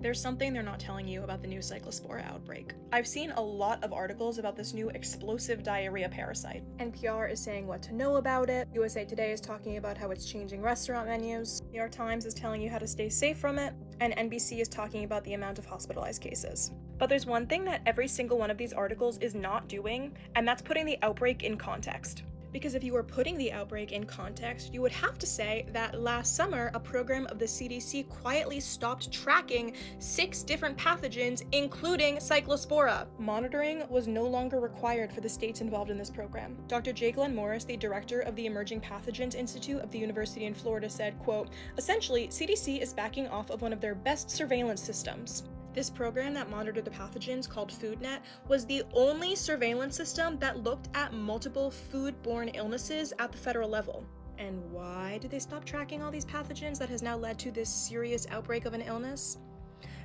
There's something they're not telling you about the new cyclospora outbreak. I've seen a lot of articles about this new explosive diarrhea parasite. NPR is saying what to know about it, USA Today is talking about how it's changing restaurant menus, New York Times is telling you how to stay safe from it, and NBC is talking about the amount of hospitalized cases. But there's one thing that every single one of these articles is not doing, and that's putting the outbreak in context. Because if you were putting the outbreak in context, you would have to say that last summer, a program of the CDC quietly stopped tracking 6 different pathogens, including cyclospora. Monitoring was no longer required for the states involved in this program. Dr. J. Glenn Morris, the director of the Emerging Pathogens Institute of the University in Florida, said, quote, "Essentially, CDC is backing off of one of their best surveillance systems." This program that monitored the pathogens, called FoodNet, was the only surveillance system that looked at multiple foodborne illnesses at the federal level. And why did they stop tracking all these pathogens that has now led to this serious outbreak of an illness?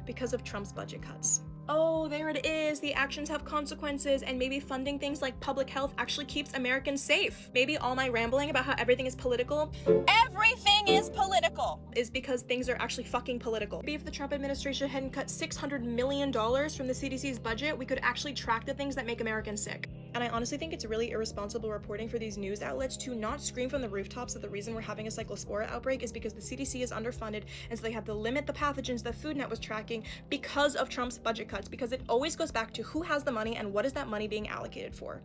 Because of Trump's budget cuts. Oh, there it is. The actions have consequences, and maybe funding things like public health actually keeps Americans safe. Maybe all my rambling about how everything is political, everything is political, is because things are actually fucking political. Maybe if the Trump administration hadn't cut $600 million from the CDC's budget, we could actually track the things that make Americans sick. And I honestly think it's really irresponsible reporting for these news outlets to not scream from the rooftops that the reason we're having a cyclospora outbreak is because the CDC is underfunded, and so they have to limit the pathogens that FoodNet was tracking because of Trump's budget cuts, because it always goes back to who has the money and what is that money being allocated for.